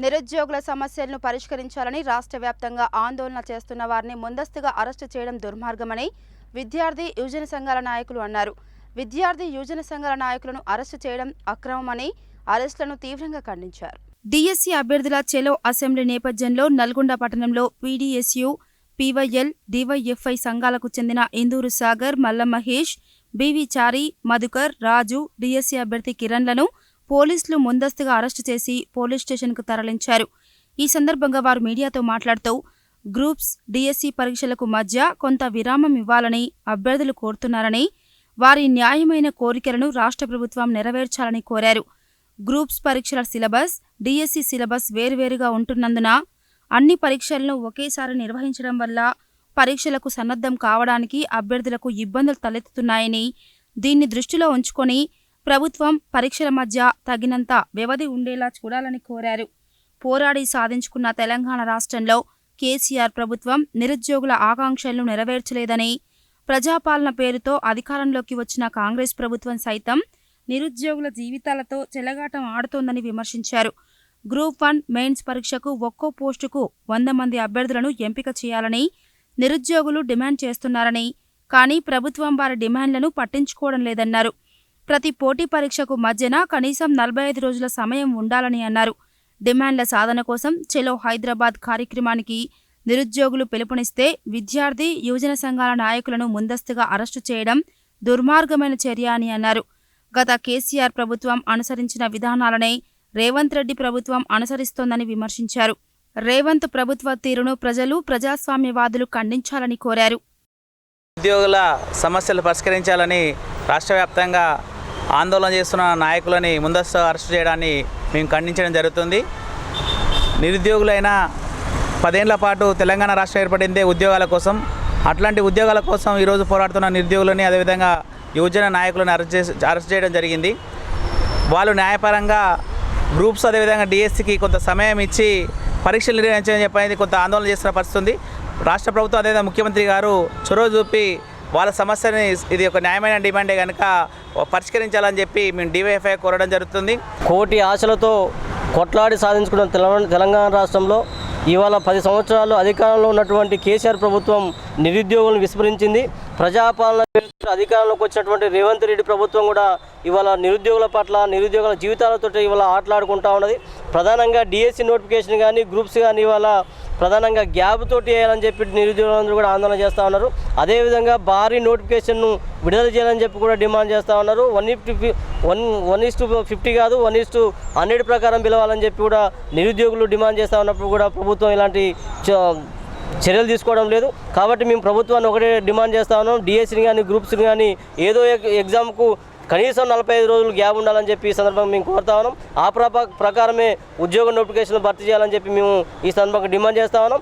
నిరుద్యోగుల సమస్యలను పరిష్కరించాలని రాష్ట్ర వ్యాప్తంగా ఆందోళన చేస్తున్న వారిని ముందస్తుగా అరెస్టు చేయడం దుర్మార్గమని విద్యార్థి యువజన సంఘాల నాయకులు అన్నారు. విద్యార్థి యువజన సంఘాల నాయకులను అరెస్టు చేయడం అక్రమమని అరెస్టులను తీవ్రంగా ఖండించారు. డిఎస్సి అభ్యర్థుల చెలో అసెంబ్లీ నేపథ్యంలో నల్గొండ పట్టణంలో పీడీఎస్యు, పీవైఎల్, డివైఎఫ్ఐ సంఘాలకు చెందిన ఇందూరు సాగర్, మల్ల మహేష్, బివి చారి, మధుకర్, రాజు, డిఎస్సి అభ్యర్థి కిరణ్లను పోలీసులు ముందస్తుగా అరెస్టు చేసి పోలీస్ స్టేషన్కు తరలించారు. ఈ సందర్భంగా వారు మీడియాతో మాట్లాడుతూ గ్రూప్స్, డిఎస్సి పరీక్షలకు మధ్య కొంత విరామం ఇవ్వాలని అభ్యర్థులు కోరుతున్నారని, వారి న్యాయమైన కోరికలను రాష్ట్ర ప్రభుత్వం నెరవేర్చాలని కోరారు. గ్రూప్స్ పరీక్షల సిలబస్, డిఎస్సి సిలబస్ వేర్వేరుగా ఉంటున్నందున అన్ని పరీక్షలను ఒకేసారి నిర్వహించడం వల్ల పరీక్షలకు సన్నద్ధం కావడానికి అభ్యర్థులకు ఇబ్బందులు తలెత్తుతున్నాయని, దీన్ని దృష్టిలో ఉంచుకొని ప్రభుత్వం పరీక్షల మధ్య తగినంత వ్యవధి ఉండేలా చూడాలని కోరారు. పోరాడి సాధించుకున్న తెలంగాణ రాష్ట్రంలో కేసీఆర్ ప్రభుత్వం నిరుద్యోగుల ఆకాంక్షలను నెరవేర్చలేదని, ప్రజాపాలన పేరుతో అధికారంలోకి వచ్చిన కాంగ్రెస్ ప్రభుత్వం సైతం నిరుద్యోగుల జీవితాలతో చెలగాటం ఆడుతోందని విమర్శించారు. గ్రూప్ 1 మెయిన్స్ పరీక్షకు ఒక్కో పోస్టుకు 100 మంది అభ్యర్థులను ఎంపిక చేయాలని నిరుద్యోగులు డిమాండ్ చేస్తున్నారని, కానీ ప్రభుత్వం వారి డిమాండ్లను పట్టించుకోవడం లేదన్నారు. ప్రతి పోటీ పరీక్షకు మధ్యన కనీసం 45 రోజుల సమయం ఉండాలని అన్నారు. డిమాండ్ల సాధన కోసం చెలో హైదరాబాద్ కార్యక్రమానికి నిరుద్యోగులు పిలుపునిస్తే విద్యార్థి యువజన సంఘాల నాయకులను ముందస్తుగా అరెస్టు చేయడం దుర్మార్గమైన చర్య అని అన్నారు. గత కేసీఆర్ ప్రభుత్వం అనుసరించిన విధానాలనే రేవంత్ రెడ్డి ప్రభుత్వం అనుసరిస్తోందని విమర్శించారు. రేవంత్ ప్రభుత్వ తీరును ప్రజలు, ప్రజాస్వామ్యవాదులు ఖండించాలని కోరారు. ఉద్యోగుల సమస్యలు పరిష్కరించాలని రాష్ట్ర వ్యాప్తంగా ఆందోళన చేస్తున్న నాయకులని ముందస్తు అరెస్టు చేయడాన్ని మేము ఖండించడం జరుగుతుంది. నిరుద్యోగులైన 10 ఏళ్ల పాటు తెలంగాణ రాష్ట్రం ఏర్పడిందే ఉద్యోగాల కోసం. అట్లాంటి ఉద్యోగాల కోసం ఈరోజు పోరాడుతున్న నిరుద్యోగులని, అదేవిధంగా యువజన నాయకులను అరెస్ట్ చేయడం జరిగింది. వాళ్ళు న్యాయపరంగా గ్రూప్స్, అదేవిధంగా డిఎస్సికి కొంత సమయం ఇచ్చి పరీక్షలు నిర్వహించని చెప్పనేది కొంత ఆందోళన చేస్తున్న పరిస్థితి ఉంది. రాష్ట్ర ప్రభుత్వం అదేవిధంగా ముఖ్యమంత్రి గారు చొరవ చూపి వాళ్ళ సమస్యని, ఇది ఒక న్యాయమైన డిమాండే కనుక పరిష్కరించాలని చెప్పి మేము డివైఎఫ్ఐ కోరడం జరుగుతుంది. కోటి ఆశలతో కొట్లాడి సాధించుకున్న తెలంగాణ రాష్ట్రంలో ఇవాళ 10 సంవత్సరాలు అధికారంలో ఉన్నటువంటి కేసీఆర్ ప్రభుత్వం నిరుద్యోగులను విస్మరించింది. ప్రజాపాలన అధికారంలోకి వచ్చినటువంటి రేవంత్ రెడ్డి ప్రభుత్వం కూడా ఇవాళ నిరుద్యోగుల పట్ల, నిరుద్యోగుల జీవితాలతో ఇవాళ ఆటలాడుకుంటూ ఉన్నది. ప్రధానంగా డిఎస్సి నోటిఫికేషన్ కానీ, గ్రూప్స్ కానీ ఇవాళ ప్రధానంగా గ్యాప్ తోటి వేయాలని చెప్పి నిరుద్యోగులందరూ కూడా ఆందోళన చేస్తూ ఉన్నారు. అదేవిధంగా భారీ నోటిఫికేషన్ను విడుదల చేయాలని చెప్పి కూడా డిమాండ్ చేస్తూ ఉన్నారు. 1:50 కాదు, 1:100 ప్రకారం పిలవాలని చెప్పి కూడా నిరుద్యోగులు డిమాండ్ చేస్తూ ఉన్నప్పుడు కూడా ప్రభుత్వం ఇలాంటి చర్యలు తీసుకోవడం లేదు. కాబట్టి మేము ప్రభుత్వాన్ని ఒకటే డిమాండ్ చేస్తూ ఉన్నాం, డిఎస్సిని కానీ, గ్రూప్స్ని కానీ ఏదో ఎగ్జామ్కు కనీసం 45 రోజులు గ్యాప్ ఉండాలని చెప్పి ఈ సందర్భంగా మేము కోరుతా ఉన్నాం. ఆ ప్రకారమే ఉద్యోగ నోటిఫికేషన్లు భర్తీ చేయాలని చెప్పి మేము ఈ సందర్భంగా డిమాండ్ చేస్తూ ఉన్నాం.